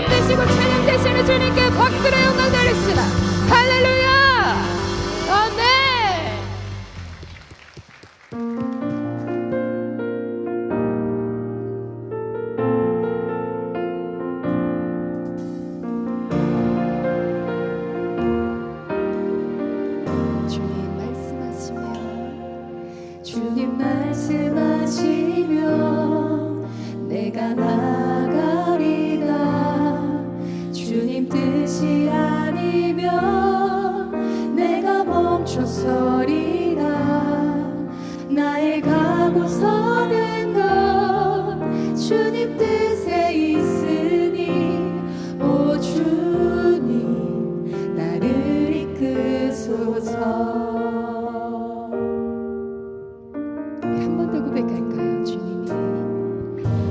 되시고 찬양 되시는 주님께 박수를 영광 드립시다. 할렐루야. 아멘. 주님 말씀하시면 내가 나가리라. 주님 뜻이 아니면 내가 멈춰서리라. 나의 가고 서는 것 주님 뜻에 있으니 오 주님 나를 이끄소서.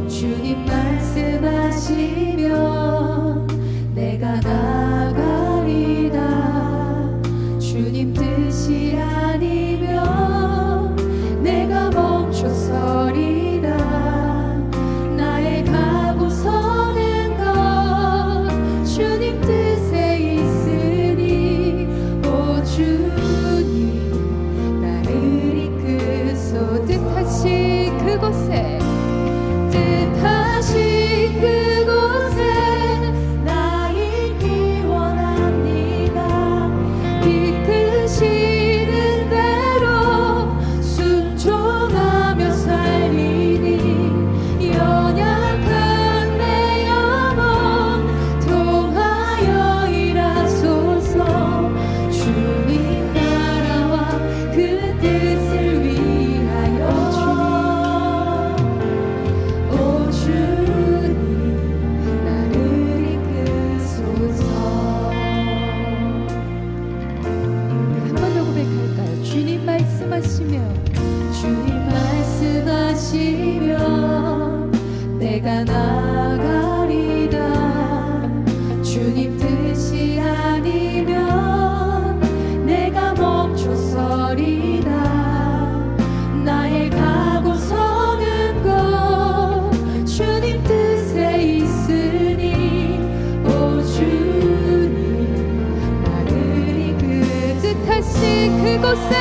주님 말씀하시면 내가 나가리라. 주님 뜻이 아니면 내가 멈춰서리라. 나의 가고 서는 것 주님 뜻에 있으니 오 주님 나를 이끄소. 뜻하신 그곳에 뜻하신 그곳에 나 있기 원합니다. 이끄시는 대로 순종하며 살리니 연약한 내 영혼 통하여 일하소서. 주님 나라와 그 뜻을 위하여 주님 말씀하시면 내가 나가리라. 주님 뜻이 아니면 내가 멈춰서리라. 나의 가고 서는 것 주님 뜻에 있으니 오 주님 나를 이끄. 뜻하신 그곳에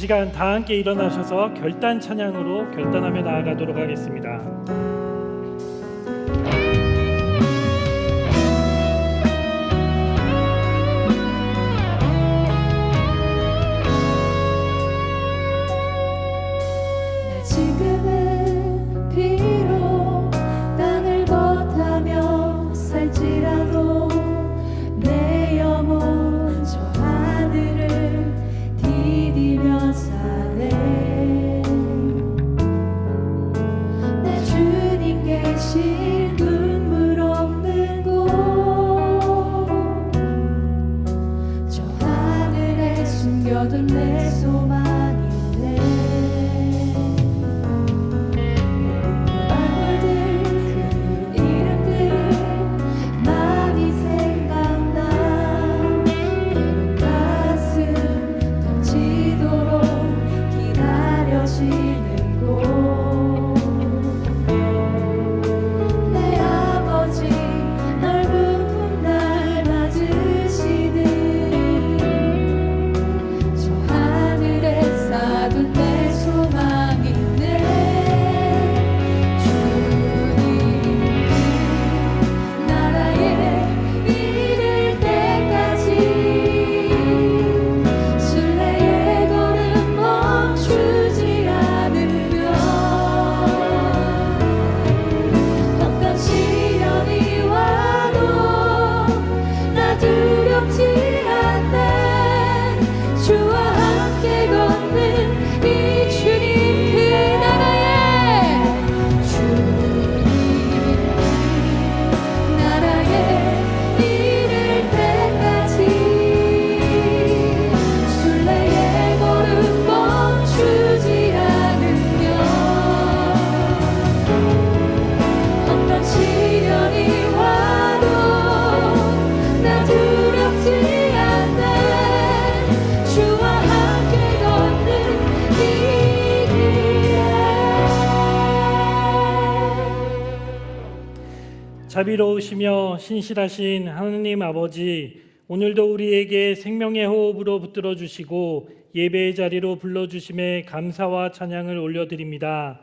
시간 다 함께 일어나셔서 결단 찬양으로 결단하며 나아가도록 하겠습니다. 지금은 비록 땅을 벗하며 살지라도 내 영혼 저 하늘을 디디며 사네. 내 주님 계신 눈물 없는 곳 저 하늘에 숨겨둔 내 소망이네. 자비로우시며 신실하신 하느님 아버지, 오늘도 우리에게 생명의 호흡으로 붙들어 주시고 예배의 자리로 불러주심에 감사와 찬양을 올려드립니다.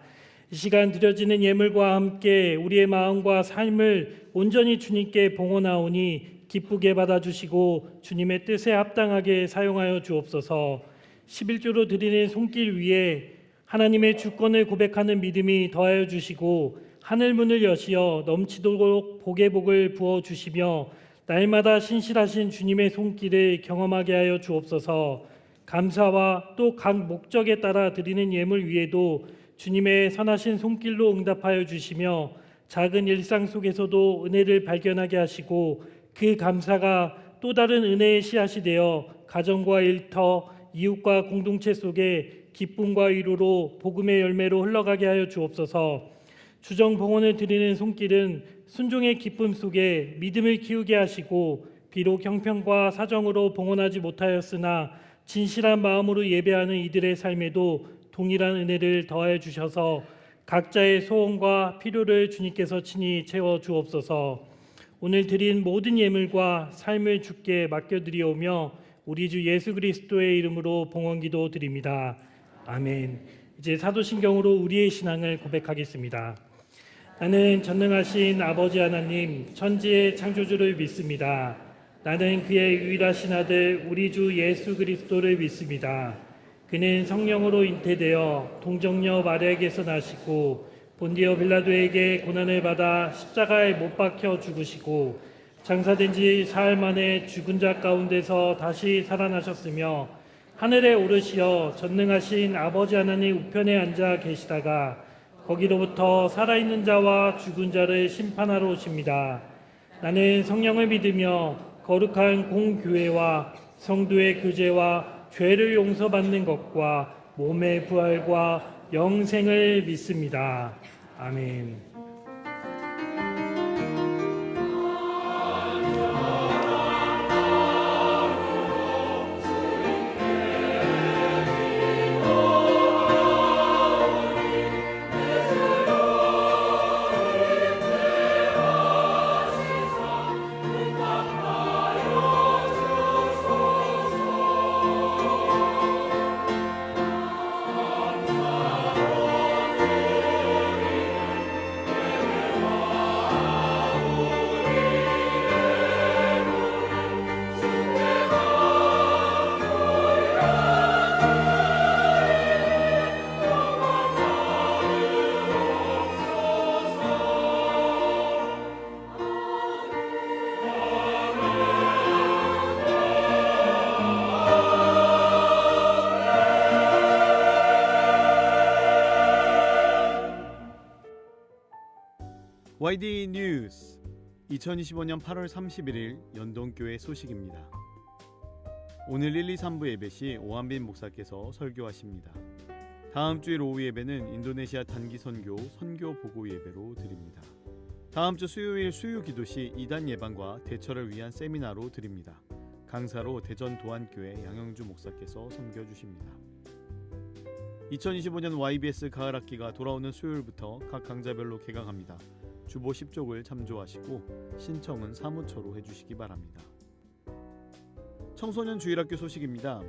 이 시간 드려지는 예물과 함께 우리의 마음과 삶을 온전히 주님께 봉헌하오니 기쁘게 받아주시고 주님의 뜻에 합당하게 사용하여 주옵소서. 11조로 드리는 손길 위에 하나님의 주권을 고백하는 믿음이 더하여 주시고 하늘 문을 여시어 넘치도록 복의 복을 부어 주시며 날마다 신실하신 주님의 손길을 경험하게 하여 주옵소서. 감사와 또 각 목적에 따라 드리는 예물 위에도 주님의 선하신 손길로 응답하여 주시며 작은 일상 속에서도 은혜를 발견하게 하시고 그 감사가 또 다른 은혜의 씨앗이 되어 가정과 일터, 이웃과 공동체 속에 기쁨과 위로로 복음의 열매로 흘러가게 하여 주옵소서. 주정 봉헌을 드리는 손길은 순종의 기쁨 속에 믿음을 키우게 하시고 비록 형편과 사정으로 봉헌하지 못하였으나 진실한 마음으로 예배하는 이들의 삶에도 동일한 은혜를 더하여 주셔서 각자의 소원과 필요를 주님께서 친히 채워 주옵소서. 오늘 드린 모든 예물과 삶을 주께 맡겨드리오며 우리 주 예수 그리스도의 이름으로 봉헌기도 드립니다. 아멘. 이제 사도신경으로 우리의 신앙을 고백하겠습니다. 나는 전능하신 아버지 하나님 천지의 창조주를 믿습니다. 나는 그의 유일하신 아들 우리 주 예수 그리스도를 믿습니다. 그는 성령으로 잉태되어 동정녀 마리아에게서 나시고 본디오 빌라도에게 고난을 받아 십자가에 못 박혀 죽으시고 장사된 지 사흘 만에 죽은 자 가운데서 다시 살아나셨으며 하늘에 오르시어 전능하신 아버지 하나님 우편에 앉아 계시다가 거기로부터 살아있는 자와 죽은 자를 심판하러 오십니다. 나는 성령을 믿으며 거룩한 공교회와 성도의 교제와 죄를 용서받는 것과 몸의 부활과 영생을 믿습니다. 아멘. YD 뉴스 2025년 8월 31일 연동교회 소식입니다. 오늘 1, 2, 3부 예배 시 오한빈 목사께서 설교하십니다. 다음 주일 오후 예배는 인도네시아 단기 선교 보고 예배로 드립니다. 다음 주 수요일 수요 기도 시 이단 예방과 대처를 위한 세미나로 드립니다. 강사로 대전 도안교회 양영주 목사께서 섬겨주십니다. 2025년 YBS 가을 학기가 돌아오는 수요일부터 각 강좌별로 개강합니다. 주보 10족을 참조하시고 신청은 사무처로 해주시기 바랍니다. 청소년 주일학교 소식입니다.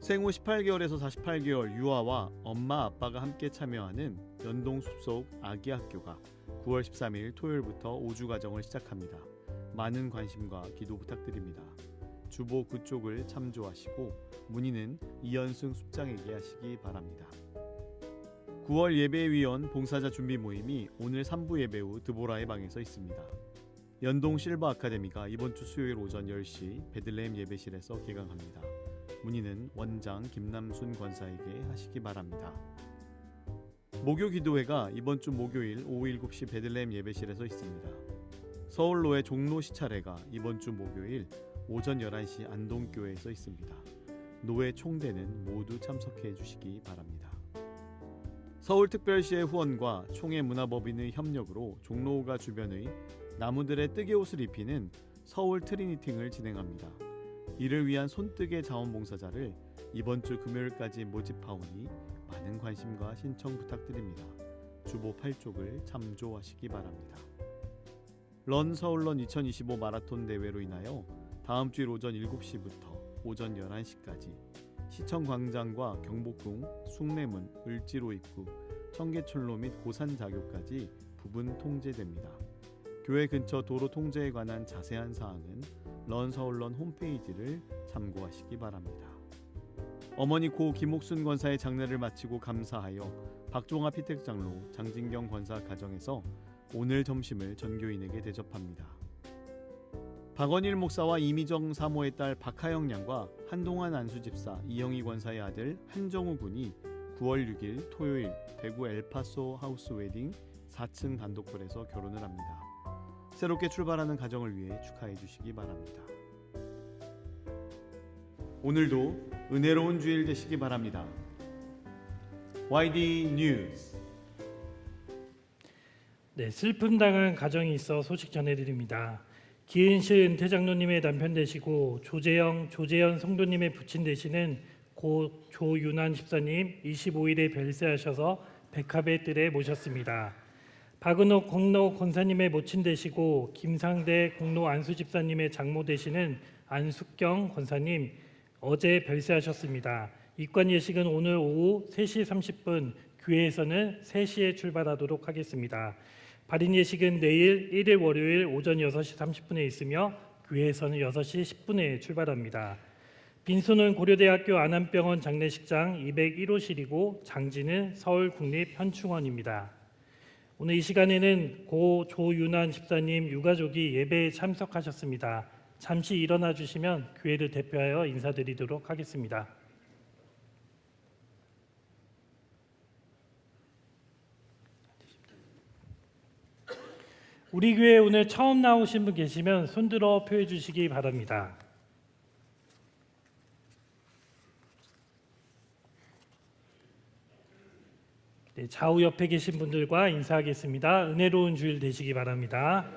생후 18개월에서 48개월 유아와 엄마 아빠가 함께 참여하는 연동 숲속 아기 학교가 9월 13일 토요일부터 5주 과정을 시작합니다. 많은 관심과 기도 부탁드립니다. 주보 9쪽을 참조하시고 문의는 이현승 숲장에게 하시기 바랍니다. 9월 예배위원 봉사자 준비 모임이 오늘 3부 예배 후 드보라의 방에서 있습니다. 연동 실버 아카데미가 이번 주 수요일 오전 10시 베들레헴 예배실에서 개강합니다. 문의는 원장 김남순 권사에게 하시기 바랍니다. 목요 기도회가 이번 주 목요일 오후 7시 베들레헴 예배실에서 있습니다. 서울로의 종로 시찰회가 이번 주 목요일 오전 11시 안동교회에서 있습니다. 노회 총대는 모두 참석해 주시기 바랍니다. 서울특별시의 후원과 총회 문화법인의 협력으로 종로가 주변의 나무들의 뜨개 옷을 입히는 서울 트리니팅을 진행합니다. 이를 위한 손뜨개 자원봉사자를 이번 주 금요일까지 모집하오니 많은 관심과 신청 부탁드립니다. 주보 8쪽을 참조하시기 바랍니다. 런 서울런 2025 마라톤 대회로 인하여 다음 주일 오전 7시부터 오전 11시까지 시청광장과 경복궁, 숭례문, 을지로 입구, 청계천로 및 고산자교까지 부분 통제됩니다. 교회 근처 도로 통제에 관한 자세한 사항은 런 서울런 홈페이지를 참고하시기 바랍니다. 어머니 고 김옥순 권사의 장례를 마치고 감사하여 박종화 피택장로 장진경 권사 가정에서 오늘 점심을 전교인에게 대접합니다. 박원일 목사와 이미정 사모의 딸 박하영 양과 한동안 안수집사 이영희 권사의 아들 한정우 군이 9월 6일 토요일 대구 엘파소 하우스 웨딩 4층 단독홀에서 결혼을 합니다. 새롭게 출발하는 가정을 위해 축하해 주시기 바랍니다. 오늘도 은혜로운 주일 되시기 바랍니다. YD 뉴스. 네, 슬픔 당한 가정이 있어 소식 전해드립니다. 기은실 은퇴장로님의 남편 되시고 조재현 성도님의 부친 되시는 고 조윤환 집사님 25일에 별세하셔서 백합의 뜰에 모셨습니다. 박은옥 공로 권사님의 모친 되시고 김상대 공로 안수 집사님의 장모 되시는 안숙경 권사님 어제 별세하셨습니다. 입관 예식은 오늘 오후 3시 30분, 교회에서는 3시에 출발하도록 하겠습니다. 발인 예식은 내일 1일 월요일 오전 6시 30분에 있으며 교회에서는 6시 10분에 출발합니다. 빈소는 고려대학교 안암병원 장례식장 201호실이고 장지는 서울국립현충원입니다. 오늘 이 시간에는 고 조윤환 집사님 유가족이 예배에 참석하셨습니다. 잠시 일어나 주시면 교회를 대표하여 인사드리도록 하겠습니다. 우리 교회에 오늘 처음 나오신 분 계시면 손들어 표해 주시기 바랍니다. 네, 좌우 옆에 계신 분들과 인사하겠습니다. 은혜로운 주일 되시기 바랍니다.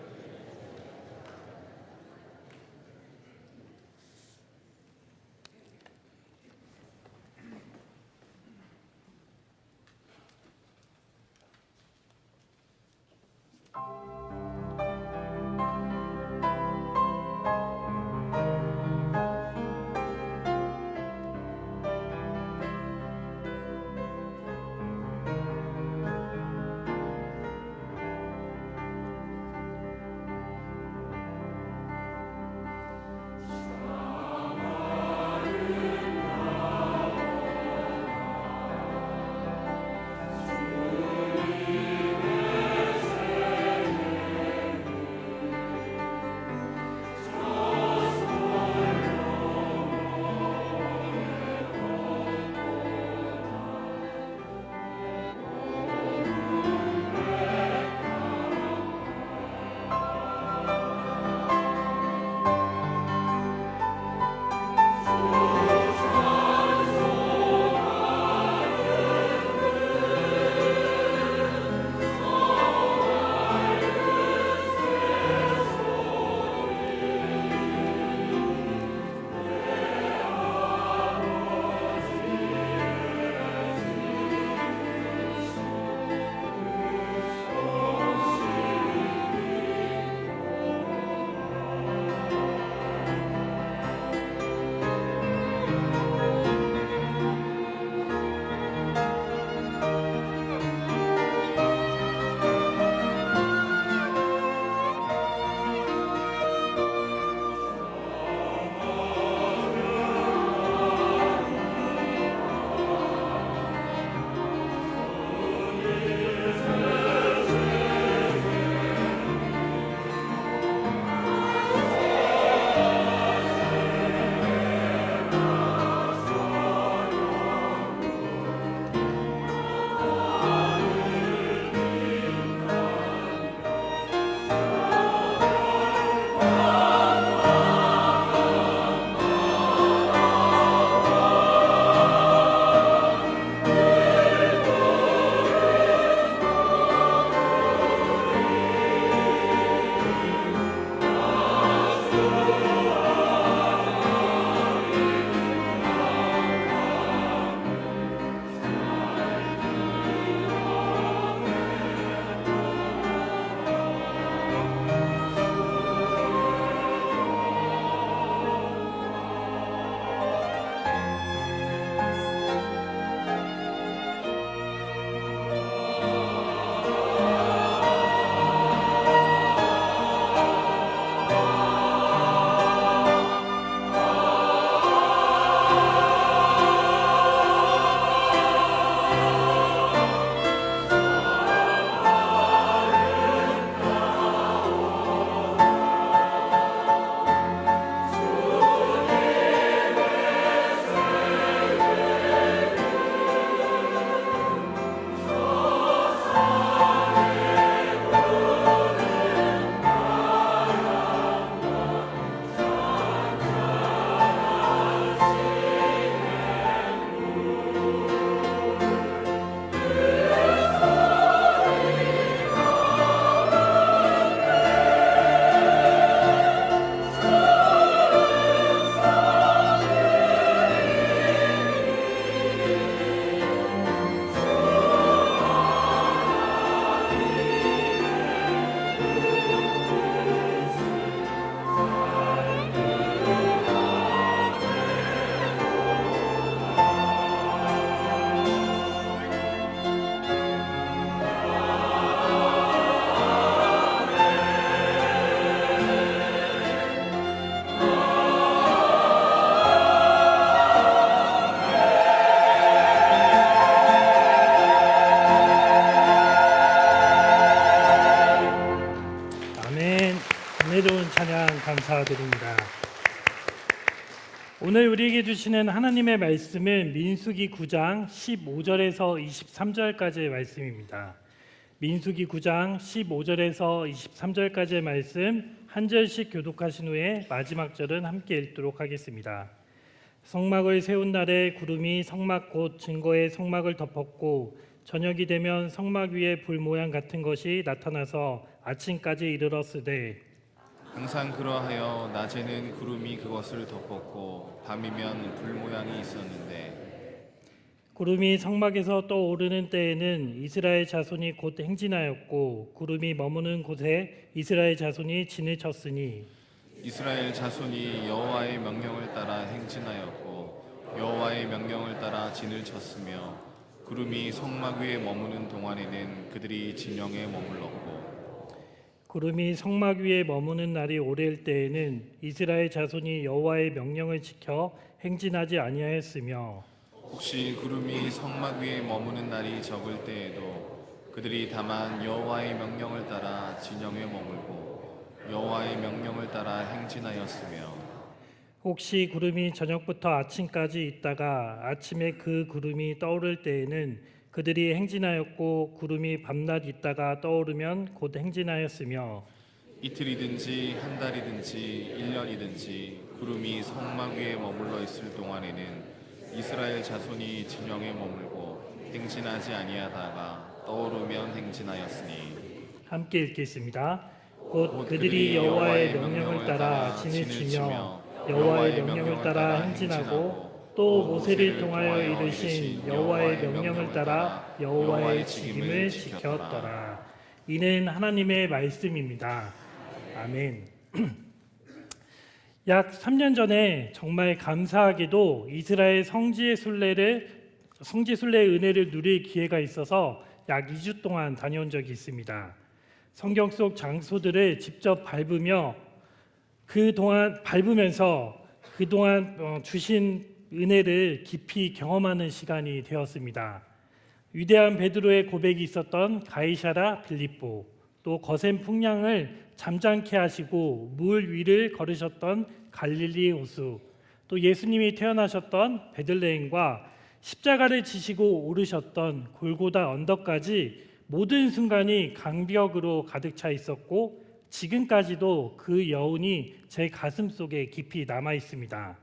찬양 감사드립니다. 오늘 우리에게 주시는 하나님의 말씀은 민수기 9장 15절에서 23절까지의 말씀입니다. 민수기 9장 15절에서 23절까지의 말씀 한 절씩 교독하신 후에 마지막 절은 함께 읽도록 하겠습니다. 성막을 세운 날에 구름이 성막 곧 증거의 성막을 덮었고 저녁이 되면 성막 위에 불 모양 같은 것이 나타나서 아침까지 이르렀으되 항상 그러하여 낮에는 구름이 그것을 덮었고 밤이면 불 모양이 있었는데 구름이 성막에서 떠오르는 때에는 이스라엘 자손이 곧 행진하였고 구름이 머무는 곳에 이스라엘 자손이 진을 쳤으니 이스라엘 자손이 여호와의 명령을 따라 행진하였고 여호와의 명령을 따라 진을 쳤으며 구름이 성막 위에 머무는 동안에는 그들이 진영에 머물렀고 구름이 성막 위에 머무는 날이 오래일 때에는 이스라엘 자손이 여호와의 명령을 지켜 행진하지 아니하였으며 혹시 구름이 성막 위에 머무는 날이 적을 때에도 그들이 다만 여호와의 명령을 따라 진영에 머물고 여호와의 명령을 따라 행진하였으며 혹시 구름이 저녁부터 아침까지 있다가 아침에 그 구름이 떠오를 때에는 그들이 행진하였고 구름이 밤낮 있다가 떠오르면 곧 행진하였으며 이틀이든지 한 달이든지 1년이든지 구름이 성막 위에 머물러 있을 동안에는 이스라엘 자손이 진영에 머물고 행진하지 아니하다가 떠오르면 행진하였으니 함께 읽겠습니다. 곧 그들이 여호와의 명령을 따라 진을 치며 여호와의 명령을 따라 행진하고 또 모세를 통하여 이르신 여호와의 명령을 따라 여호와의 직임을 지켰더라. 이는 하나님의 말씀입니다. 아멘. 약 3년 전에 정말 감사하게도 이스라엘 성지 순례의 은혜를 누릴 기회가 있어서 약 2주 동안 다녀온 적이 있습니다. 성경 속 장소들을 직접 밟으면서 그동안 주신 은혜를 깊이 경험하는 시간이 되었습니다. 위대한 베드로의 고백이 있었던 가이사라 빌립보, 또 거센 풍랑을 잠잠케 하시고 물 위를 걸으셨던 갈릴리 호수, 또 예수님이 태어나셨던 베들레헴과 십자가를 지시고 오르셨던 골고다 언덕까지 모든 순간이 감격으로 가득 차 있었고 지금까지도 그 여운이 제 가슴 속에 깊이 남아 있습니다.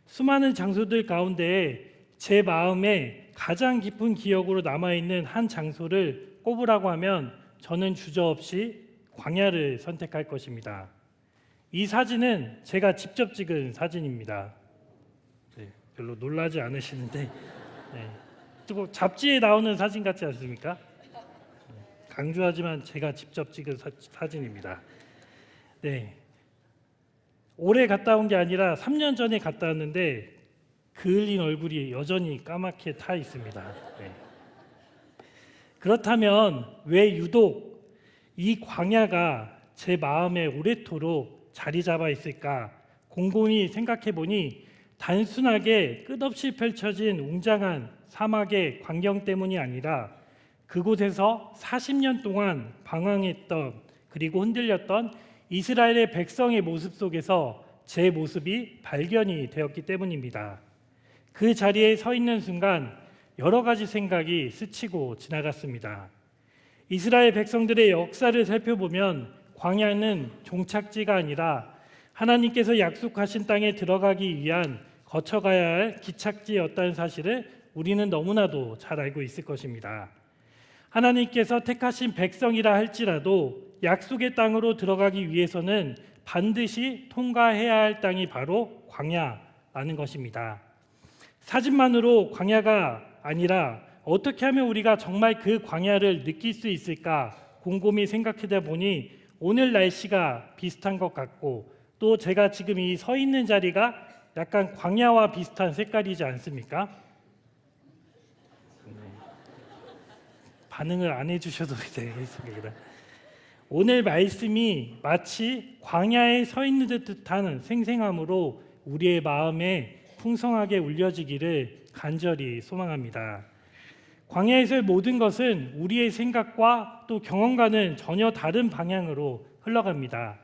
수많은 장소들 가운데 제 마음에 가장 깊은 기억으로 남아있는 한 장소를 꼽으라고 하면 저는 주저없이 광야를 선택할 것입니다. 이 사진은 제가 직접 찍은 사진입니다. 네, 별로 놀라지 않으시는데 또 잡지에 나오는 사진 같지 않습니까? 강조하지만 제가 직접 찍은 사진입니다. 네. 올해 갔다 온 게 아니라 3년 전에 갔다 왔는데 그을린 얼굴이 여전히 까맣게 타 있습니다. 네. 그렇다면 왜 유독 이 광야가 제 마음에 오래도록 자리 잡아 있을까 곰곰이 생각해 보니 단순하게 끝없이 펼쳐진 웅장한 사막의 광경 때문이 아니라 그곳에서 40년 동안 방황했던 그리고 흔들렸던 이스라엘의 백성의 모습 속에서 제 모습이 발견이 되었기 때문입니다. 그 자리에 서 있는 순간 여러 가지 생각이 스치고 지나갔습니다. 이스라엘 백성들의 역사를 살펴보면 광야는 종착지가 아니라 하나님께서 약속하신 땅에 들어가기 위한 거쳐가야 할 기착지였다는 사실을 우리는 너무나도 잘 알고 있을 것입니다. 하나님께서 택하신 백성이라 할지라도 약속의 땅으로 들어가기 위해서는 반드시 통과해야 할 땅이 바로 광야라는 것입니다. 사진만으로 광야가 아니라 어떻게 하면 우리가 정말 그 광야를 느낄 수 있을까 곰곰이 생각하다 보니 오늘 날씨가 비슷한 것 같고 또 제가 지금 이 서 있는 자리가 약간 광야와 비슷한 색깔이지 않습니까? 반응을 안 해주셔도 되겠습니다. 오늘 말씀이 마치 광야에 서 있는 듯한 생생함으로 우리의 마음에 풍성하게 울려지기를 간절히 소망합니다. 광야에서의 모든 것은 우리의 생각과 또 경험과는 전혀 다른 방향으로 흘러갑니다.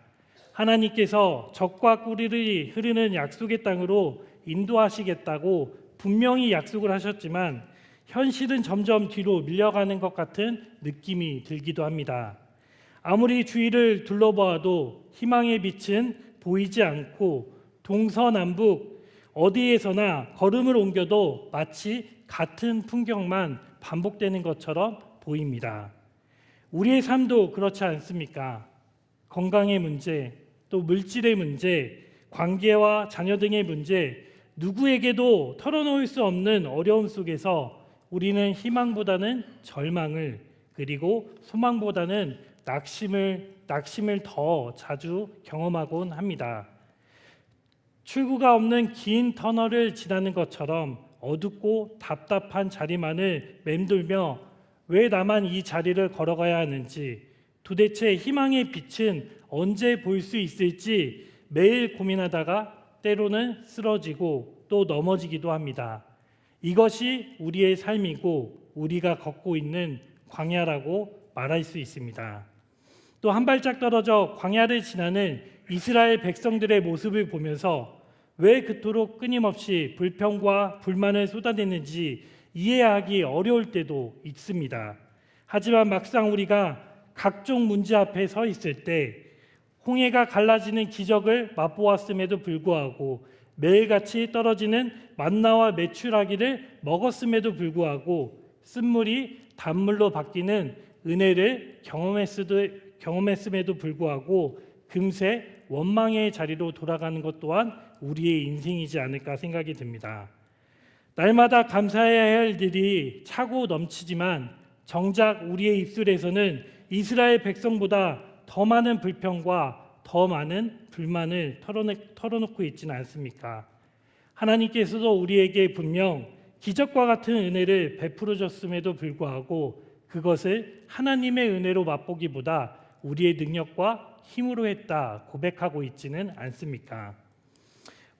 하나님께서 젖과 꿀이 흐르는 약속의 땅으로 인도하시겠다고 분명히 약속을 하셨지만 현실은 점점 뒤로 밀려가는 것 같은 느낌이 들기도 합니다. 아무리 주위를 둘러보아도 희망의 빛은 보이지 않고 동서남북 어디에서나 걸음을 옮겨도 마치 같은 풍경만 반복되는 것처럼 보입니다. 우리의 삶도 그렇지 않습니까? 건강의 문제, 또 물질의 문제, 관계와 자녀 등의 문제, 누구에게도 털어놓을 수 없는 어려움 속에서 우리는 희망보다는 절망을, 그리고 소망보다는 낙심을 더 자주 경험하곤 합니다. 출구가 없는 긴 터널을 지나는 것처럼 어둡고 답답한 자리만을 맴돌며 왜 나만 이 자리를 걸어가야 하는지, 도대체 희망의 빛은 언제 볼 수 있을지 매일 고민하다가 때로는 쓰러지고 또 넘어지기도 합니다. 이것이 우리의 삶이고 우리가 걷고 있는 광야라고 말할 수 있습니다. 또 한 발짝 떨어져 광야를 지나는 이스라엘 백성들의 모습을 보면서 왜 그토록 끊임없이 불평과 불만을 쏟아내는지 이해하기 어려울 때도 있습니다. 하지만 막상 우리가 각종 문제 앞에 서 있을 때 홍해가 갈라지는 기적을 맛보았음에도 불구하고 매일같이 떨어지는 만나와 메추라기를 먹었음에도 불구하고 쓴물이 단물로 바뀌는 은혜를 경험했음에도 불구하고 금세 원망의 자리로 돌아가는 것 또한 우리의 인생이지 않을까 생각이 듭니다. 날마다 감사해야 할 일이 차고 넘치지만 정작 우리의 입술에서는 이스라엘 백성보다 더 많은 불평과 더 많은 불만을 털어놓고 있지는 않습니까? 하나님께서도 우리에게 분명 기적과 같은 은혜를 베풀어 줬음에도 불구하고 그것을 하나님의 은혜로 맛보기보다 우리의 능력과 힘으로 했다 고백하고 있지는 않습니까?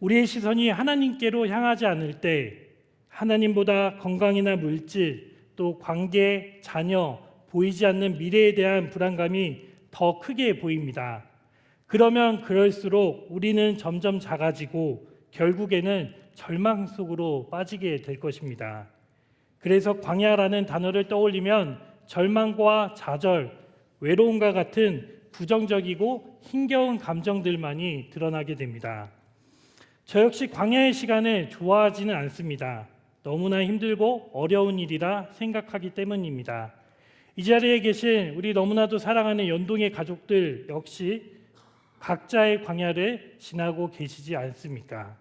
우리의 시선이 하나님께로 향하지 않을 때 하나님보다 건강이나 물질, 또 관계, 자녀, 보이지 않는 미래에 대한 불안감이 더 크게 보입니다. 그러면 그럴수록 우리는 점점 작아지고 결국에는 절망 속으로 빠지게 될 것입니다. 그래서 광야라는 단어를 떠올리면 절망과 좌절, 외로움과 같은 부정적이고 힘겨운 감정들만이 드러나게 됩니다. 저 역시 광야의 시간을 좋아하지는 않습니다. 너무나 힘들고 어려운 일이라 생각하기 때문입니다. 이 자리에 계신 우리 너무나도 사랑하는 연동의 가족들 역시 각자의 광야를 지나고 계시지 않습니까?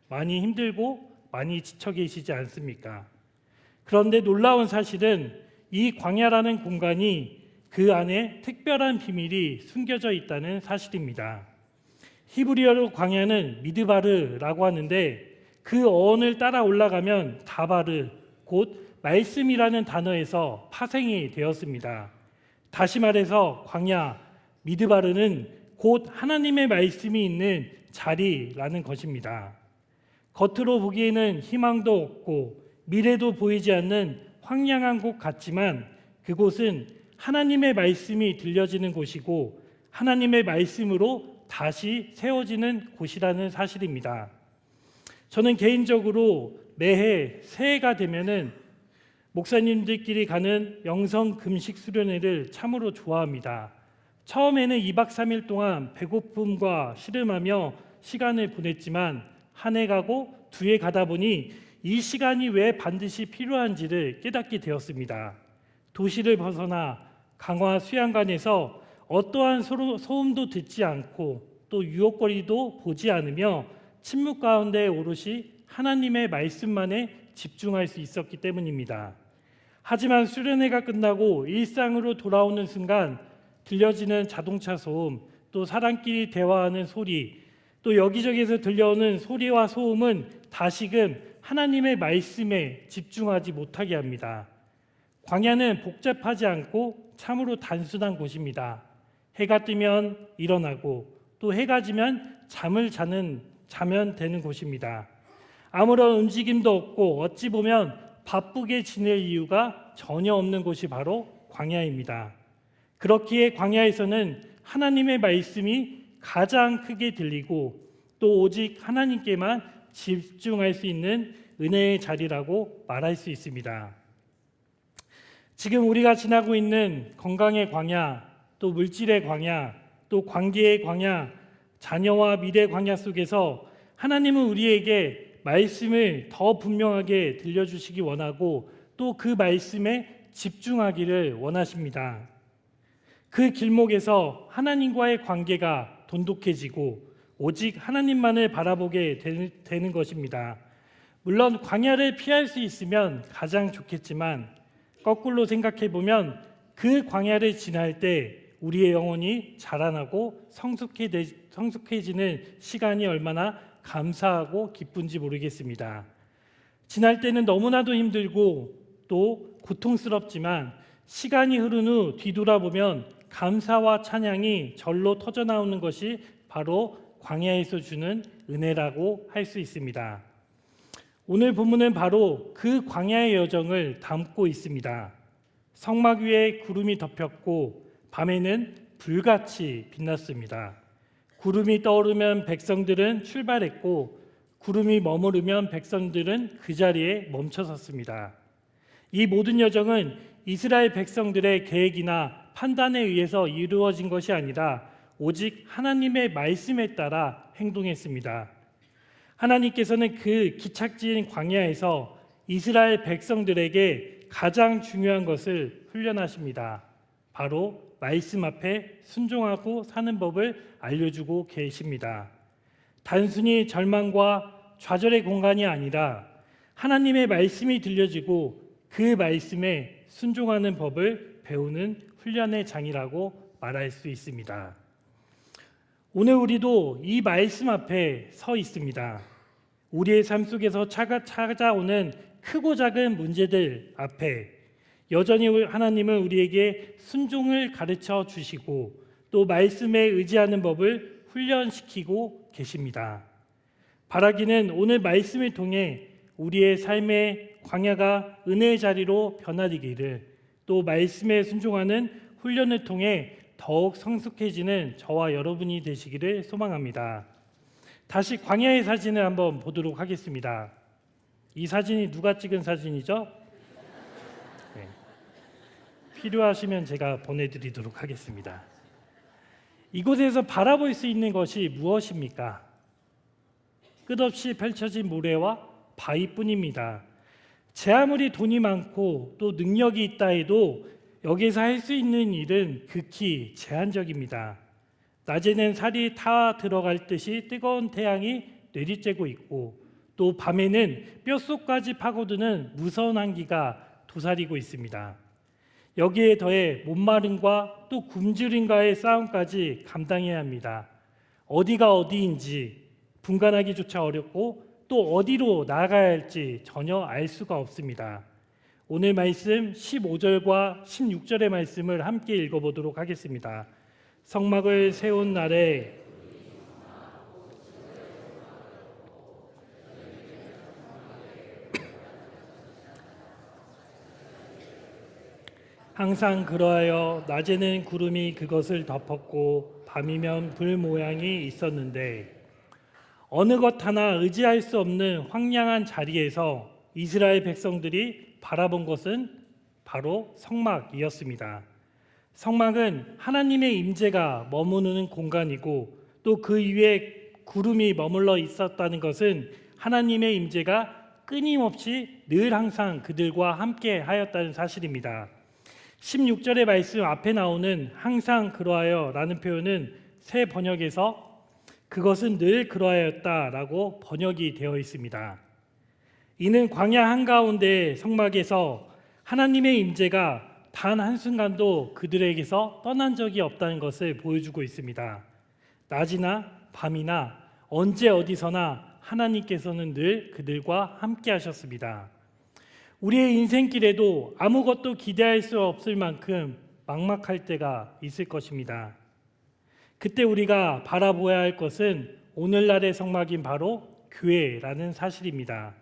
많이 힘들고 많이 지쳐 계시지 않습니까? 그런데 놀라운 사실은 이 광야라는 공간이 그 안에 특별한 비밀이 숨겨져 있다는 사실입니다. 히브리어로 광야는 미드바르라고 하는데 그 어원을 따라 올라가면 다바르, 곧 말씀이라는 단어에서 파생이 되었습니다. 다시 말해서 광야, 미드바르는 곧 하나님의 말씀이 있는 자리라는 것입니다. 겉으로 보기에는 희망도 없고 미래도 보이지 않는 황량한 곳 같지만 그곳은 하나님의 말씀이 들려지는 곳이고 하나님의 말씀으로 다시 세워지는 곳이라는 사실입니다. 저는 개인적으로 매해 새해가 되면은 목사님들끼리 가는 영성 금식 수련회를 참으로 좋아합니다. 처음에는 2박 3일 동안 배고픔과 씨름하며 시간을 보냈지만 한 해 가고 두 해 가다 보니 이 시간이 왜 반드시 필요한지를 깨닫게 되었습니다. 도시를 벗어나 강화 수양관에서 어떠한 소음도 듣지 않고 또 유혹거리도 보지 않으며 침묵 가운데 오롯이 하나님의 말씀만에 집중할 수 있었기 때문입니다. 하지만 수련회가 끝나고 일상으로 돌아오는 순간 들려지는 자동차 소음, 또 사람끼리 대화하는 소리, 또 여기저기서 들려오는 소리와 소음은 다시금 하나님의 말씀에 집중하지 못하게 합니다. 광야는 복잡하지 않고 참으로 단순한 곳입니다. 해가 뜨면 일어나고 또 해가 지면 자면 되는 곳입니다. 아무런 움직임도 없고 어찌 보면 바쁘게 지낼 이유가 전혀 없는 곳이 바로 광야입니다. 그렇기에 광야에서는 하나님의 말씀이 가장 크게 들리고 또 오직 하나님께만 집중할 수 있는 은혜의 자리라고 말할 수 있습니다. 지금 우리가 지나고 있는 건강의 광야, 또 물질의 광야, 또 관계의 광야, 자녀와 미래 광야 속에서 하나님은 우리에게 말씀을 더 분명하게 들려주시기 원하고 또 그 말씀에 집중하기를 원하십니다. 그 길목에서 하나님과의 관계가 돈독해지고 오직 하나님만을 바라보게 되는 것입니다. 물론 광야를 피할 수 있으면 가장 좋겠지만 거꾸로 생각해 보면 그 광야를 지날 때 우리의 영혼이 자라나고 성숙해지는 시간이 얼마나 감사하고 기쁜지 모르겠습니다. 지날 때는 너무나도 힘들고 또 고통스럽지만 시간이 흐른 후 뒤돌아보면 감사와 찬양이 절로 터져나오는 것이 바로 광야에서 주는 은혜라고 할 수 있습니다. 오늘 본문은 바로 그 광야의 여정을 담고 있습니다. 성막 위에 구름이 덮였고 밤에는 불같이 빛났습니다. 구름이 떠오르면 백성들은 출발했고 구름이 머무르면 백성들은 그 자리에 멈춰섰습니다. 이 모든 여정은 이스라엘 백성들의 계획이나 판단에 의해서 이루어진 것이 아니라 오직 하나님의 말씀에 따라 행동했습니다. 하나님께서는 그 기착지인 광야에서 이스라엘 백성들에게 가장 중요한 것을 훈련하십니다. 바로 말씀 앞에 순종하고 사는 법을 알려주고 계십니다. 단순히 절망과 좌절의 공간이 아니라 하나님의 말씀이 들려지고 그 말씀에 순종하는 법을 배우는 훈련의 장이라고 말할 수 있습니다. 오늘 우리도 이 말씀 앞에 서 있습니다. 우리의 삶 속에서 찾아오는 크고 작은 문제들 앞에 여전히 하나님은 우리에게 순종을 가르쳐 주시고 또 말씀에 의지하는 법을 훈련시키고 계십니다. 바라기는 오늘 말씀을 통해 우리의 삶의 광야가 은혜의 자리로 변화되기를 또 말씀에 순종하는 훈련을 통해 더욱 성숙해지는 저와 여러분이 되시기를 소망합니다. 다시 광야의 사진을 한번 보도록 하겠습니다. 이 사진이 누가 찍은 사진이죠? 네. 필요하시면 제가 보내드리도록 하겠습니다. 이곳에서 바라볼 수 있는 것이 무엇입니까? 끝없이 펼쳐진 모래와 바위뿐입니다. 제 아무리 돈이 많고 또 능력이 있다 해도 여기서 할 수 있는 일은 극히 제한적입니다. 낮에는 살이 타 들어갈 듯이 뜨거운 태양이 내리쬐고 있고 또 밤에는 뼛속까지 파고드는 무서운 한기가 도사리고 있습니다. 여기에 더해 목마름과 또 굶주림과의 싸움까지 감당해야 합니다. 어디가 어디인지 분간하기조차 어렵고 또 어디로 나아가야 할지 전혀 알 수가 없습니다. 오늘 말씀 15절과 16절의 말씀을 함께 읽어보도록 하겠습니다. 성막을 세운 날에 항상 그러하여 낮에는 구름이 그것을 덮었고 밤이면 불 모양이 있었는데 어느 것 하나 의지할 수 없는 황량한 자리에서 이스라엘 백성들이 바라본 것은 바로 성막이었습니다. 성막은 하나님의 임재가 머무르는 공간이고 또 그 위에 구름이 머물러 있었다는 것은 하나님의 임재가 끊임없이 늘 항상 그들과 함께 하였다는 사실입니다. 16절의 말씀 앞에 나오는 항상 그러하여 라는 표현은 새 번역에서 그것은 늘 그러하였다라고 번역이 되어 있습니다. 이는 광야 한가운데 성막에서 하나님의 임재가 단 한순간도 그들에게서 떠난 적이 없다는 것을 보여주고 있습니다. 낮이나 밤이나 언제 어디서나 하나님께서는 늘 그들과 함께 하셨습니다. 우리의 인생길에도 아무것도 기대할 수 없을 만큼 막막할 때가 있을 것입니다. 그때 우리가 바라보아야 할 것은 오늘날의 성막인 바로 교회라는 사실입니다.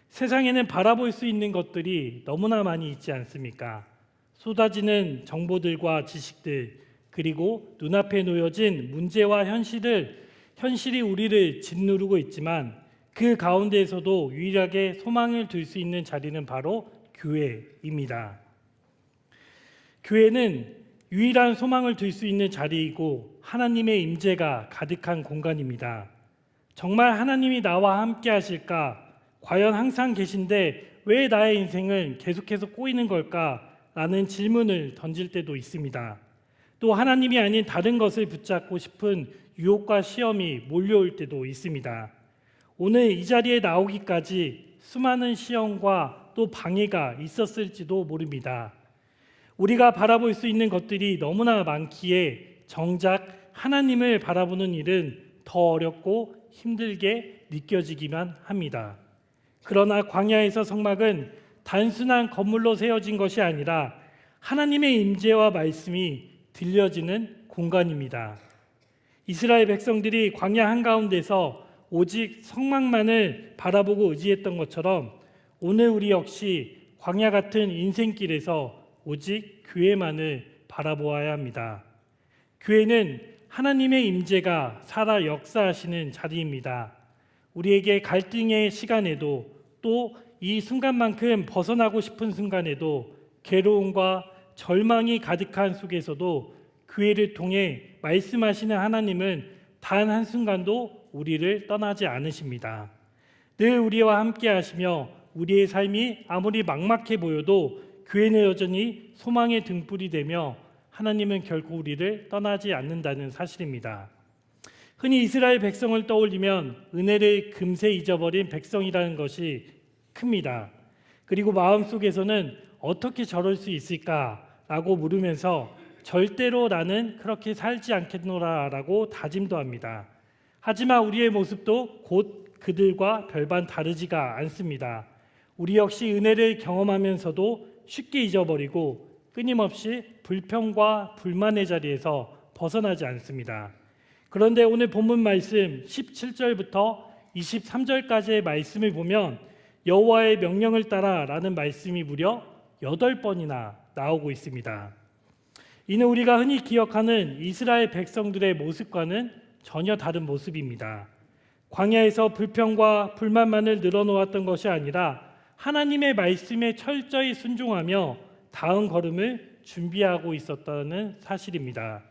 세상에는 바라볼 수 있는 것들이 너무나 많이 있지 않습니까? 쏟아지는 정보들과 지식들, 그리고 눈앞에 놓여진 문제와 현실이 우리를 짓누르고 있지만 그 가운데에서도 유일하게 소망을 둘 수 있는 자리는 바로 교회입니다. 교회는 유일한 소망을 둘 수 있는 자리이고 하나님의 임재가 가득한 공간입니다. 정말 하나님이 나와 함께 하실까? 과연 항상 계신데 왜 나의 인생은 계속해서 꼬이는 걸까? 라는 질문을 던질 때도 있습니다. 또 하나님이 아닌 다른 것을 붙잡고 싶은 유혹과 시험이 몰려올 때도 있습니다. 오늘 이 자리에 나오기까지 수많은 시험과 또 방해가 있었을지도 모릅니다. 우리가 바라볼 수 있는 것들이 너무나 많기에 정작 하나님을 바라보는 일은 더 어렵고 힘들게 느껴지기만 합니다. 그러나 광야에서 성막은 단순한 건물로 세워진 것이 아니라 하나님의 임재와 말씀이 들려지는 공간입니다. 이스라엘 백성들이 광야 한가운데서 오직 성막만을 바라보고 의지했던 것처럼 오늘 우리 역시 광야 같은 인생길에서 오직 교회만을 바라보아야 합니다. 교회는 하나님의 임재가 살아 역사하시는 자리입니다. 우리에게 갈등의 시간에도 또 이 순간만큼 벗어나고 싶은 순간에도 괴로움과 절망이 가득한 속에서도 교회를 통해 말씀하시는 하나님은 단 한순간도 우리를 떠나지 않으십니다. 늘 우리와 함께 하시며 우리의 삶이 아무리 막막해 보여도 교회는 여전히 소망의 등불이 되며 하나님은 결코 우리를 떠나지 않는다는 사실입니다. 흔히 이스라엘 백성을 떠올리면 은혜를 금세 잊어버린 백성이라는 것이 큽니다. 그리고 마음속에서는 어떻게 저럴 수 있을까라고 물으면서 절대로 나는 그렇게 살지 않겠노라라고 다짐도 합니다. 하지만 우리의 모습도 곧 그들과 별반 다르지가 않습니다. 우리 역시 은혜를 경험하면서도 쉽게 잊어버리고 끊임없이 불평과 불만의 자리에서 벗어나지 않습니다. 그런데 오늘 본문 말씀 17절부터 23절까지의 말씀을 보면 여호와의 명령을 따라라는 말씀이 무려 8번이나 나오고 있습니다. 이는 우리가 흔히 기억하는 이스라엘 백성들의 모습과는 전혀 다른 모습입니다. 광야에서 불평과 불만만을 늘어놓았던 것이 아니라 하나님의 말씀에 철저히 순종하며 다음 걸음을 준비하고 있었다는 사실입니다.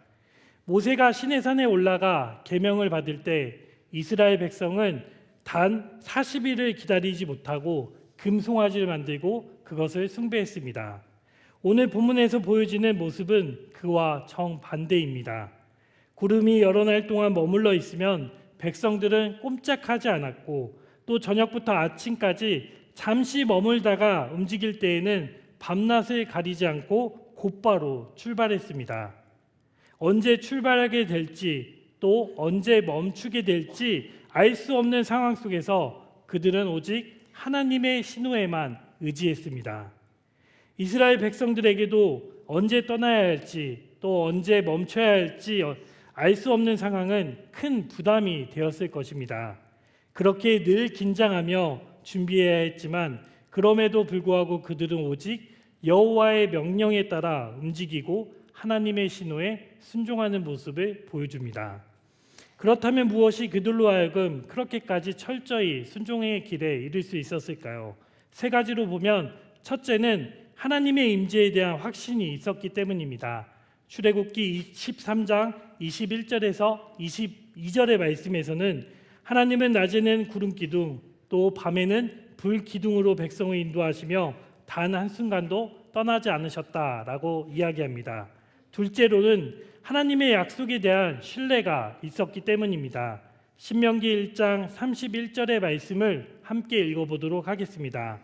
모세가 시내산에 올라가 계명을 받을 때 이스라엘 백성은 단 40일을 기다리지 못하고 금송아지를 만들고 그것을 숭배했습니다. 오늘 본문에서 보여지는 모습은 그와 정반대입니다. 구름이 여러 날 동안 머물러 있으면 백성들은 꼼짝하지 않았고 또 저녁부터 아침까지 잠시 머물다가 움직일 때에는 밤낮을 가리지 않고 곧바로 출발했습니다. 언제 출발하게 될지 또 언제 멈추게 될지 알 수 없는 상황 속에서 그들은 오직 하나님의 신호에만 의지했습니다. 이스라엘 백성들에게도 언제 떠나야 할지 또 언제 멈춰야 할지 알 수 없는 상황은 큰 부담이 되었을 것입니다. 그렇게 늘 긴장하며 준비해야 했지만 그럼에도 불구하고 그들은 오직 여호와의 명령에 따라 움직이고 하나님의 신호에 순종하는 모습을 보여줍니다. 그렇다면 무엇이 그들로 하여금 그렇게까지 철저히 순종의 길에 이를 수 있었을까요? 세 가지로 보면 첫째는 하나님의 임재에 대한 확신이 있었기 때문입니다. 출애굽기 13장 21절에서 22절의 말씀에서는 하나님은 낮에는 구름 기둥 또 밤에는 불 기둥으로 백성을 인도하시며 단 한순간도 떠나지 않으셨다라고 이야기합니다. 둘째로는 하나님의 약속에 대한 신뢰가 있었기 때문입니다. 신명기 1장 31절의 말씀을 함께 읽어보도록 하겠습니다.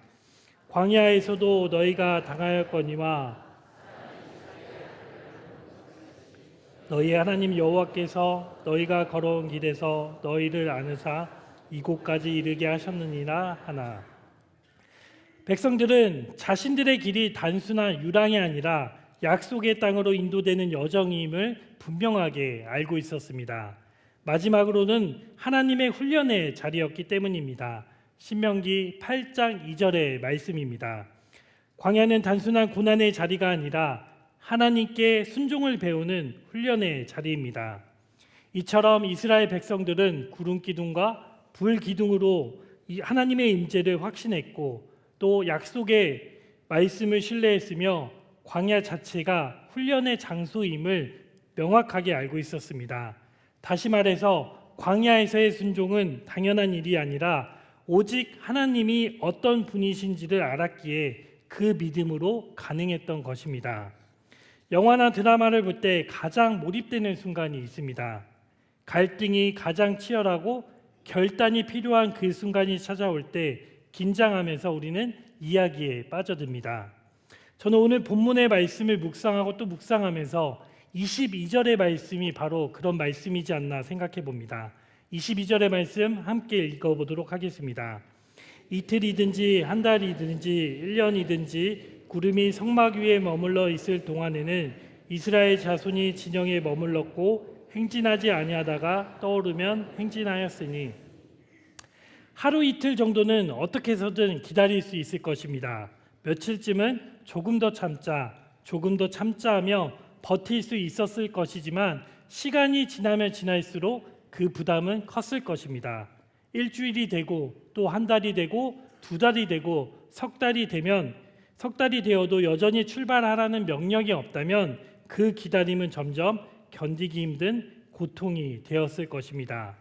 광야에서도 너희가 당하였거니와 너희 하나님 여호와께서 너희가 걸어온 길에서 너희를 안으사 이곳까지 이르게 하셨느니라 하나. 백성들은 자신들의 길이 단순한 유랑이 아니라 약속의 땅으로 인도되는 여정임을 분명하게 알고 있었습니다. 마지막으로는 하나님의 훈련의 자리였기 때문입니다. 신명기 8장 2절의 말씀입니다. 광야는 단순한 고난의 자리가 아니라 하나님께 순종을 배우는 훈련의 자리입니다. 이처럼 이스라엘 백성들은 구름 기둥과 불 기둥으로 하나님의 임재를 확신했고 또 약속의 말씀을 신뢰했으며 광야 자체가 훈련의 장소임을 명확하게 알고 있었습니다. 다시 말해서 광야에서의 순종은 당연한 일이 아니라 오직 하나님이 어떤 분이신지를 알았기에 그 믿음으로 가능했던 것입니다. 영화나 드라마를 볼 때 가장 몰입되는 순간이 있습니다. 갈등이 가장 치열하고 결단이 필요한 그 순간이 찾아올 때 긴장하면서 우리는 이야기에 빠져듭니다. 저는 오늘 본문의 말씀을 묵상하고 또 묵상하면서 22절의 말씀이 바로 그런 말씀이지 않나 생각해 봅니다. 22절의 말씀 함께 읽어보도록 하겠습니다. 이틀이든지 한 달이든지 1년이든지 구름이 성막 위에 머물러 있을 동안에는 이스라엘 자손이 진영에 머물렀고 행진하지 아니하다가 떠오르면 행진하였으니 하루 이틀 정도는 어떻게 해서든 기다릴 수 있을 것입니다. 며칠쯤은 조금 더 참자 하며 버틸 수 있었을 것이지만 시간이 지나면 지날수록 그 부담은 컸을 것입니다. 일주일이 되고 또 한 달이 되고 두 달이 되고 석 달이 되어도 여전히 출발하라는 명령이 없다면 그 기다림은 점점 견디기 힘든 고통이 되었을 것입니다.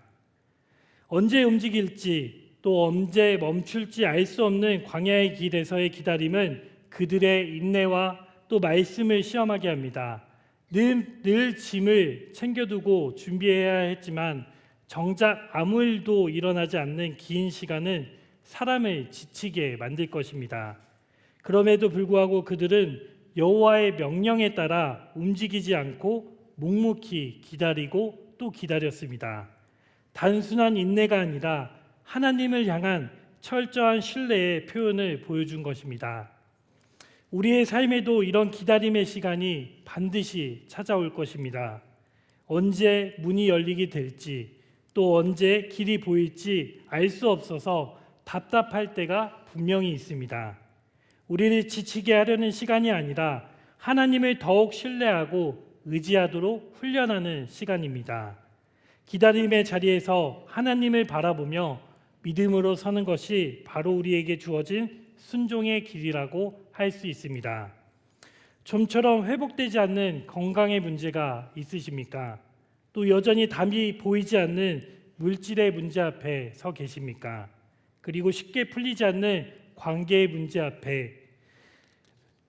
언제 움직일지 또 언제 멈출지 알 수 없는 광야의 길에서의 기다림은 그들의 인내와 또 말씀을 시험하게 합니다. 늘 짐을 챙겨두고 준비해야 했지만 정작 아무 일도 일어나지 않는 긴 시간은 사람을 지치게 만들 것입니다. 그럼에도 불구하고 그들은 여호와의 명령에 따라 움직이지 않고 묵묵히 기다리고 또 기다렸습니다. 단순한 인내가 아니라 하나님을 향한 철저한 신뢰의 표현을 보여준 것입니다. 우리의 삶에도 이런 기다림의 시간이 반드시 찾아올 것입니다. 언제 문이 열리게 될지 또 언제 길이 보일지 알 수 없어서 답답할 때가 분명히 있습니다. 우리를 지치게 하려는 시간이 아니라 하나님을 더욱 신뢰하고 의지하도록 훈련하는 시간입니다. 기다림의 자리에서 하나님을 바라보며 믿음으로 서는 것이 바로 우리에게 주어진 순종의 길이라고 할 수 있습니다. 좀처럼 회복되지 않는 건강의 문제가 있으십니까? 또 여전히 답이 보이지 않는 물질의 문제 앞에 서 계십니까? 그리고 쉽게 풀리지 않는 관계의 문제 앞에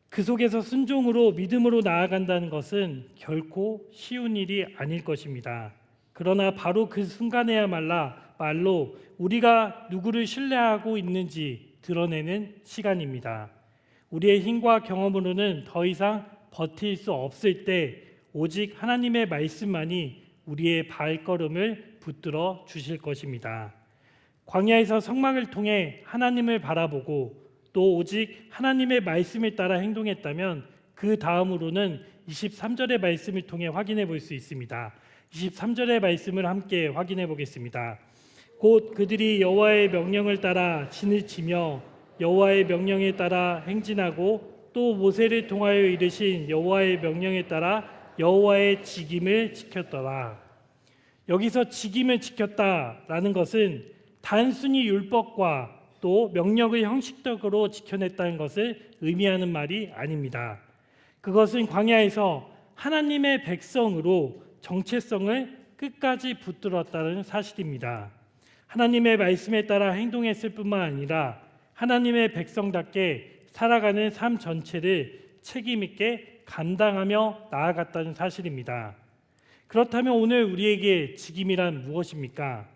그 속에서 순종으로 믿음으로 나아간다는 것은 결코 쉬운 일이 아닐 것입니다. 그러나 바로 그 순간에야말로 우리가 누구를 신뢰하고 있는지 드러내는 시간입니다. 우리의 힘과 경험으로는 더 이상 버틸 수 없을 때 오직 하나님의 말씀만이 우리의 발걸음을 붙들어 주실 것입니다. 광야에서 성막을 통해 하나님을 바라보고 또 오직 하나님의 말씀에 따라 행동했다면 그 다음으로는 23절의 말씀을 통해 확인해 볼 수 있습니다. 23절의 말씀을 함께 확인해 보겠습니다. 곧 그들이 여호와의 명령을 따라 진을 치며 여호와의 명령에 따라 행진하고 또 모세를 통하여 이르신 여호와의 명령에 따라 여호와의 직임을 지켰더라. 여기서 직임을 지켰다라는 것은 단순히 율법과 또 명령을 형식적으로 지켜냈다는 것을 의미하는 말이 아닙니다. 그것은 광야에서 하나님의 백성으로 정체성을 끝까지 붙들었다는 사실입니다. 하나님의 말씀에 따라 행동했을 뿐만 아니라 하나님의 백성답게 살아가는 삶 전체를 책임 있게 감당하며 나아갔다는 사실입니다. 그렇다면 오늘 우리에게 직임이란 무엇입니까?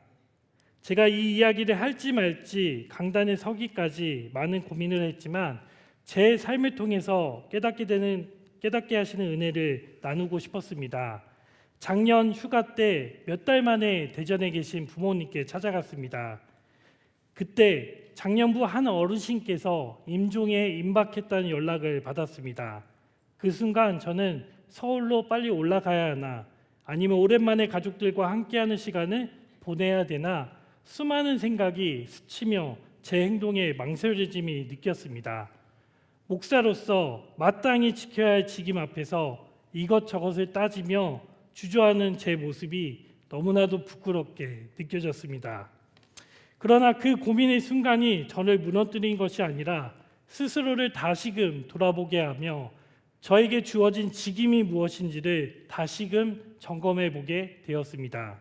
제가 이 이야기를 할지 말지 강단에 서기까지 많은 고민을 했지만 제 삶을 통해서 깨닫게 하시는 은혜를 나누고 싶었습니다. 작년 휴가 때 몇 달 만에 대전에 계신 부모님께 찾아갔습니다. 그때 장년부 한 어르신께서 임종에 임박했다는 연락을 받았습니다. 그 순간 저는 서울로 빨리 올라가야 하나 아니면 오랜만에 가족들과 함께하는 시간을 보내야 되나 수많은 생각이 스치며 제 행동에 망설여짐이 느꼈습니다. 목사로서 마땅히 지켜야 할 직임 앞에서 이것저것을 따지며 주저하는 제 모습이 너무나도 부끄럽게 느껴졌습니다. 그러나 그 고민의 순간이 저를 무너뜨린 것이 아니라 스스로를 다시금 돌아보게 하며 저에게 주어진 직임이 무엇인지를 다시금 점검해 보게 되었습니다.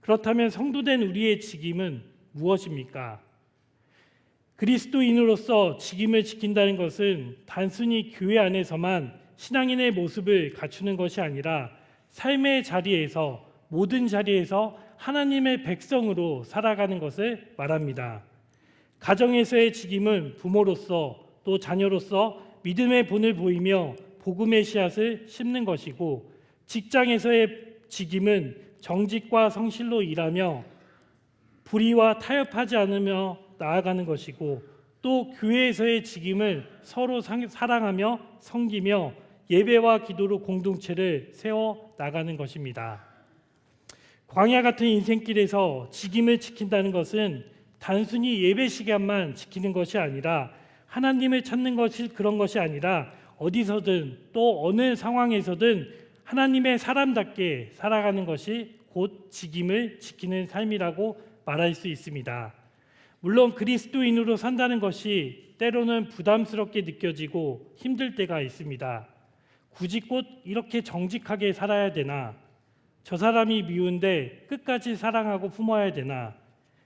그렇다면 성도된 우리의 직임은 무엇입니까? 그리스도인으로서 직임을 지킨다는 것은 단순히 교회 안에서만 신앙인의 모습을 갖추는 것이 아니라 삶의 자리에서, 모든 자리에서 하나님의 백성으로 살아가는 것을 말합니다. 가정에서의 직임은 부모로서 또 자녀로서 믿음의 본을 보이며 복음의 씨앗을 심는 것이고, 직장에서의 직임은 정직과 성실로 일하며 불의와 타협하지 않으며 나아가는 것이고, 또 교회에서의 직임을 서로 사랑하며 섬기며 예배와 기도로 공동체를 세워 나가는 것입니다. 광야 같은 인생길에서 직임을 지킨다는 것은 단순히 예배 시간만 지키는 것이 아니라, 하나님을 찾는 것이 그런 것이 아니라 어디서든 또 어느 상황에서든 하나님의 사람답게 살아가는 것이 곧 직임을 지키는 삶이라고 말할 수 있습니다. 물론 그리스도인으로 산다는 것이 때로는 부담스럽게 느껴지고 힘들 때가 있습니다. 굳이 꼭 이렇게 정직하게 살아야 되나? 저 사람이 미운데 끝까지 사랑하고 품어야 되나?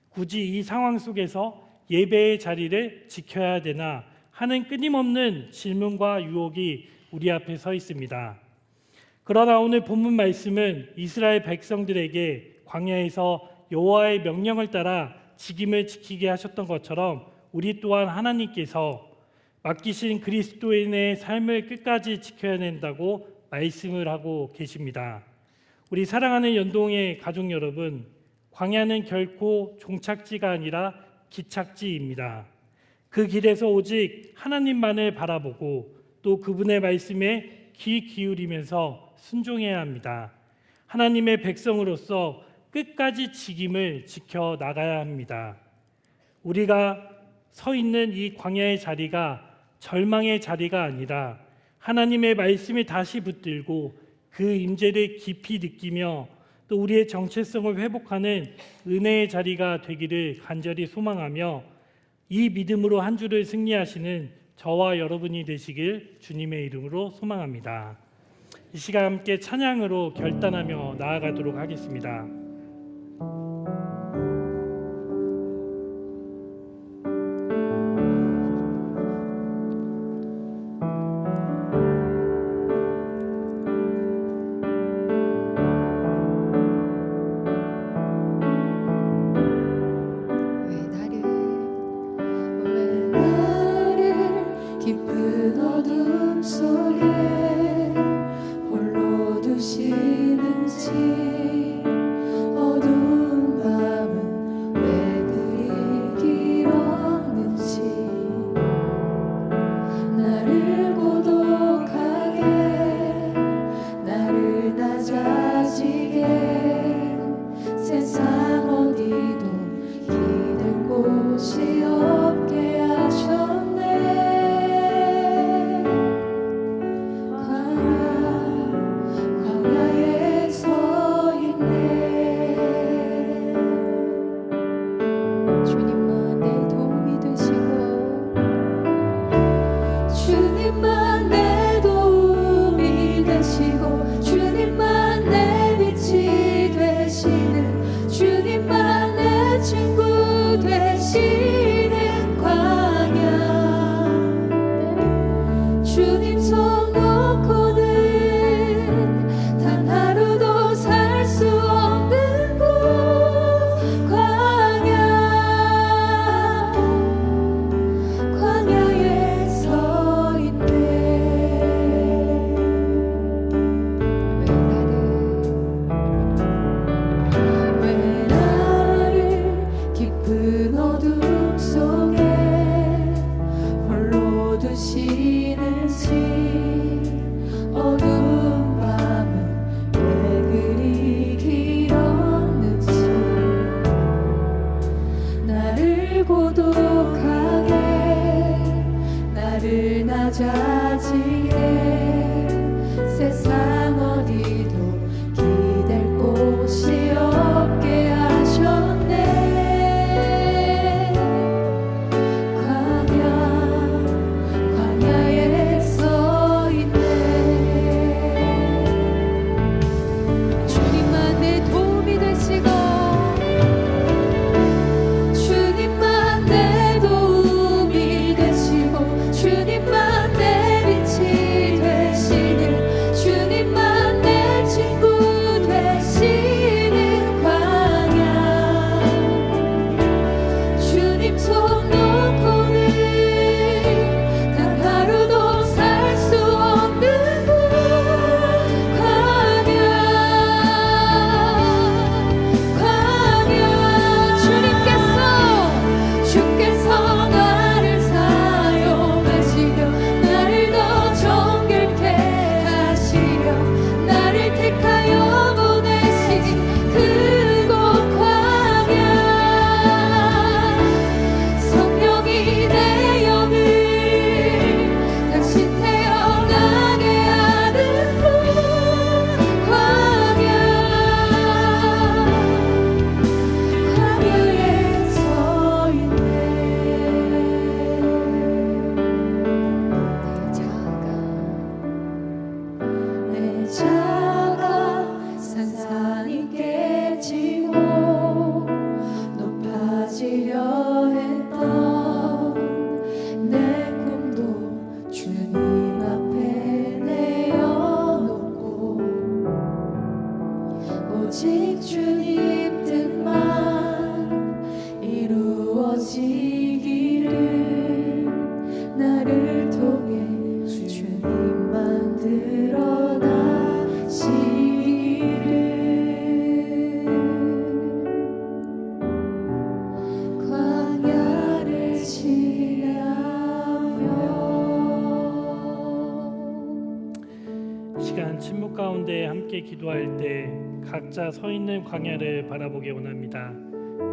굳이 이 상황 속에서 예배의 자리를 지켜야 되나? 하는 끊임없는 질문과 유혹이 우리 앞에 서 있습니다. 그러나 오늘 본문 말씀은 이스라엘 백성들에게 광야에서 여호와의 명령을 따라 직임을 지키게 하셨던 것처럼 우리 또한 하나님께서 맡기신 그리스도인의 삶을 끝까지 지켜야 된다고 말씀을 하고 계십니다. 우리 사랑하는 연동의 가족 여러분, 광야는 결코 종착지가 아니라 기착지입니다. 그 길에서 오직 하나님만을 바라보고 또 그분의 말씀에 귀 기울이면서 순종해야 합니다. 하나님의 백성으로서 끝까지 직임을 지켜 나가야 합니다. 우리가 서 있는 이 광야의 자리가 절망의 자리가 아니라 하나님의 말씀에 다시 붙들고 그 임재를 깊이 느끼며 또 우리의 정체성을 회복하는 은혜의 자리가 되기를 간절히 소망하며 이 믿음으로 한 주를 승리하시는 저와 여러분이 되시길 주님의 이름으로 소망합니다. 이 시간 함께 찬양으로 결단하며 나아가도록 하겠습니다. 깊은 어둠 속에 홀로 두시는지 기도할 때 각자 서 있는 광야를 바라보기 원합니다.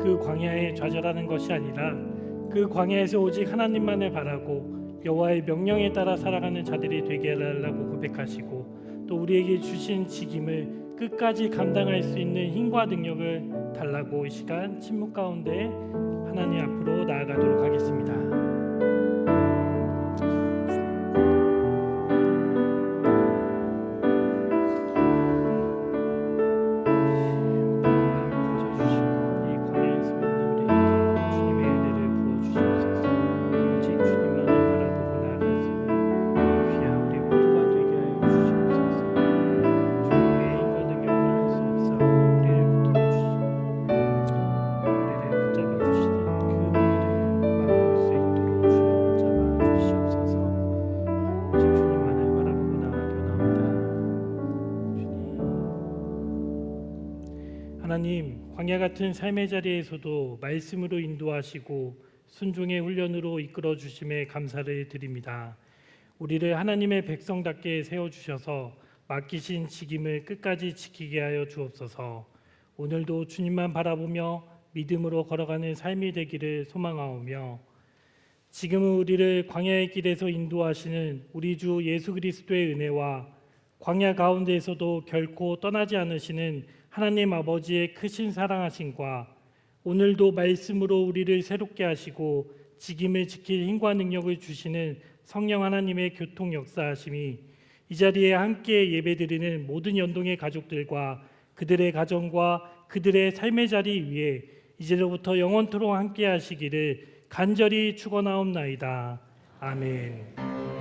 그 광야에 좌절하는 것이 아니라 그 광야에서 오직 하나님만을 바라고 여호와의 명령에 따라 살아가는 자들이 되게 해달라고 고백하시고, 또 우리에게 주신 직임을 끝까지 감당할 수 있는 힘과 능력을 달라고 이 시간 침묵 가운데 하나님 앞으로 나아가도록 하겠습니다. 하나님, 광야 같은 삶의 자리에서도 말씀으로 인도하시고 순종의 훈련으로 이끌어 주심에 감사를 드립니다. 우리를 하나님의 백성답게 세워주셔서 맡기신 직임을 끝까지 지키게 하여 주옵소서. 오늘도 주님만 바라보며 믿음으로 걸어가는 삶이 되기를 소망하오며, 지금은 우리를 광야의 길에서 인도하시는 우리 주 예수 그리스도의 은혜와 광야 가운데에서도 결코 떠나지 않으시는 하나님 아버지의 크신 사랑하심과 오늘도 말씀으로 우리를 새롭게 하시고 직임을 지킬 힘과 능력을 주시는 성령 하나님의 교통 역사하심이 이 자리에 함께 예배드리는 모든 연동의 가족들과 그들의 가정과 그들의 삶의 자리 위에 이제로부터 영원토록 함께 하시기를 간절히 축원하옵나이다. 아멘.